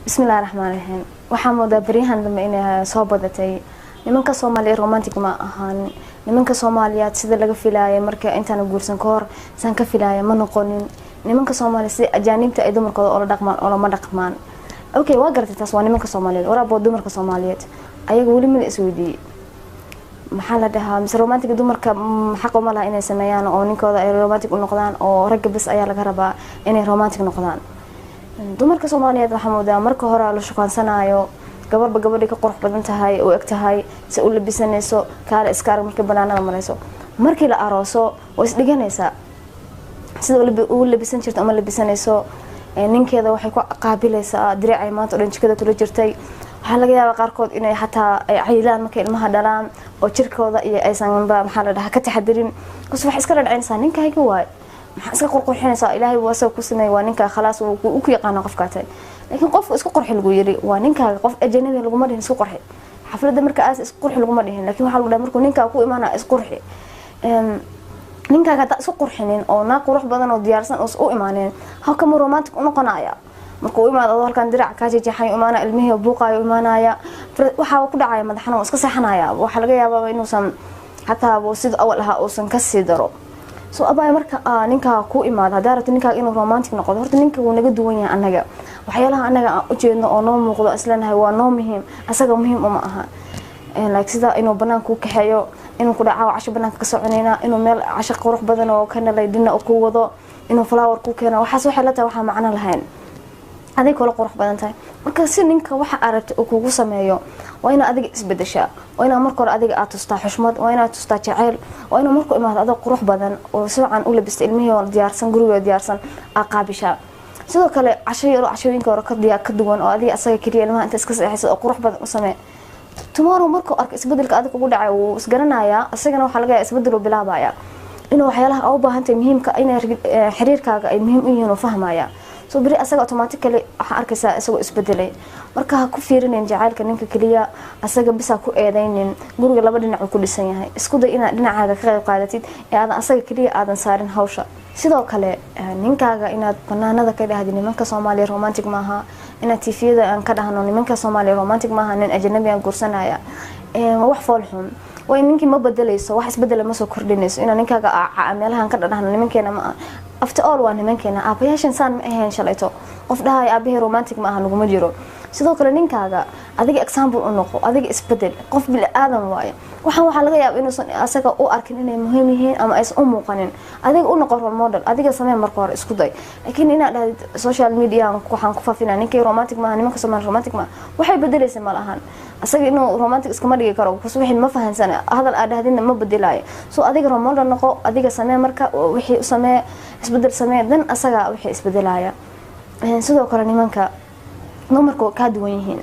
بسم الله الرحمن الرحيم waxaa moodaa bariyahan dambe inay soo badatay nimanka Soomaaliyeed romantic ma ahaan nimanka Soomaaliyeed sida laga filaayay markii intaan guursan ka hor san ka filaayay ma noqonin nimanka Soomaaliyeed si ajaanibta ay dumarkooda oo la dhaqmaan oo lama dhaqmaan okay waa gartay taas waa nimanka Soomaaliyeed waraabo dumarka Soomaaliyeed ayaga wali ma isweydiiyay maxaa la dhahaa mis romantic dumarka xaq uma laha inay sameeyaan oo ninkooda ay romantic u noqdaan oo rag bas ayaa laga rabaa inay romantic noqdaan dumarka Soomaaliyeed waxa moodaa marka hore la shaqaansanayo gabadha ka qurux badan tahay oo eg tahay si uu labisanayso kaala iskaar markii banaanada marayso markii la arooso way isdhiganaysaa sida uu labisan jirto ama labisanayso ninkeeda waxay ku qaabilaysaa diricay maanta oo jikada kula jirtay waxa laga yaabaa qaarkood inay xataa ay caylaan markay ilmaha dhalaan oo jirkooda iyo aysan maxaa la dhahaa ka taxadirin kus wax iska dhacaysaa ninkayga waay maxaa iska qurxinaysaa ilaahay waasoo ku sameeyay waa ninka khalaas uu ku yaqaan qofka tahay laakiin qofku isku qurxi lagu yiri waa ninka qof ajnabi lagu ma dhihin isku qurxi xafladda marka aas isku qurxi lagu ma dhihin laakiin waxa lagu dhahay markuu ninka ku imaana isku qurxi ninka ka isku qurxinin oo na qurux badan oo diyaarsan oo u imaaneen halka ma romantic u noqonaya markuu imaado halkan dirac ka jeexay imaana ilmihi buuqayo imaanaya waxa ku dhacay madaxna oo iska saxanaya waxa laga yaabaa inuu san hatta uu sid awal aha oo san ka sii daro soo abay marka ninka ku imaado hadaarta ninka inuu romantic noqdo horta ninka uu naga duwan yahay anaga waxyaalaha anaga u jeedno oo noo muuqdo islanahay waa noo muhiim asaga muhiim uma aha like sida inuu banaanka ku kaxeeyo inuu ku dhaco casho banaanka ka soconayna inuu meel casho qurux badan oo kana leedina ku wado inuu flower ku keeno waxaas waxa la tahay waxa macna lahayn adig kala qurux badan tahay marka si ninka waxa aragtay uu kugu sameeyo waa in adiga isbedeshaa waa in markor adiga aad tustaa xushmad waa in aad tustaa jacayl waa in markuu imaado adiga qurux badan oo sidan u labistay ilmihi oo diyaarsan guriga diyaarsan aqaabisha sidoo kale cashooyinka hore ka duwan oo adiga asaga kaliya ilmaha inta iska saxayso oo qurux badan u samee tomorrow markuu arko isbedelka adiga ugu dhacay uu isgaranaya asagana waxa laga yaabaa isbedel uu bilaabaya inuu waxyaalaha u baahan tahay muhiimka inay xiriirkaaga ay muhiim u yihiin oo fahmaya soo bari asaga automatically waxa arkaysaa isagoo isbedelay marka ku fiirinin jacaylka ninka kaliya asaga bisa ku eedaynin guriga laba dhinac ku dhisan yahay isku day inaad dhinacaaga ka qayb qaadatid ee aadan asaga kaliya aadan saarin hawsha sidoo kale ninkaaga inaad banaanada ka dhahdin nimanka Soomaaliyeed romantic maaha inaad TV-da aan ka dhahno nimanka Soomaaliyeed romantic maaha nin ajnabi aan guursanaya wax fool xun way ninkii ma bedelayso wax isbedel ma soo kordhinayso ina ninkaaga meelahan ka dhahno nimankeena ma after all waa nimankeena aabayaashan saan ma ahayn shalayto qof dhahay aabahay romantic ma aha laguma jiro sidoo kale ninkaaga adiga example u noqo adiga isbedel qof bil aadan waaye waxa laga yaabaa inuu asaga u arkin inay muhiim yihiin ama ay u muuqanin adiga u noqo role model adiga samee marka hore isku day laakiin inaad dhahdid social media waxaan ku faafinaa ninkii romantic ma aha nimanka Soomaaliyeed romantic ma waxay bedelaysaa malahan asaga inuu romantic iska ma dhigi karo wixii ma fahansana hadal aad dhahdina ma bedelayo soo adiga role model noqo adiga samee marka wixii u samee isbedel samee dan asaga wixii isbedelaya sidoo kale nimanka dumarku ka duwan yihiin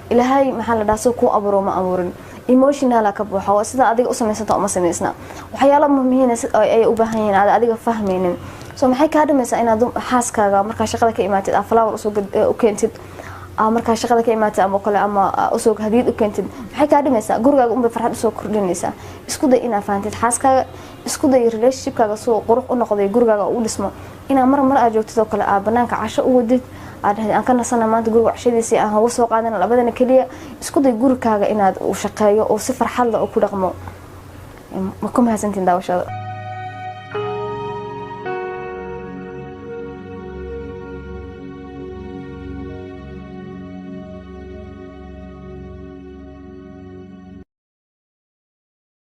ilaahay maxaa la dhaasoo ku abuuro ma abuurin emotional ka buuxo sida adiga u sameysanta uma sameysna waxyaalo muhiim ah ay u baahan yihiin adiga fahmeenin soo maxay ka dhimaysaa inaad xaaskaaga marka shaqada ka imaatid flower u keentid marka shaqada ka imaatid ama kale ama usoo hadiyad u keentid maxay ka dhimaysaa gurigaaga umba farxad u soo kordhinaysaa isku day inaad fahamtid xaaskaaga isku day relationship-kaaga soo qurux u noqday gurigaaga u dhismo ina mar aad joogtid oo kale banaanka casho u wadid aan ka nasana maanta guriga cashadiisii aan uga soo qaadana labadana kaliya isku day gurigaaga inaad u shaqeeyo oo si farxad leh oo ku dhaqmo ma ku mahadsantiin daawashada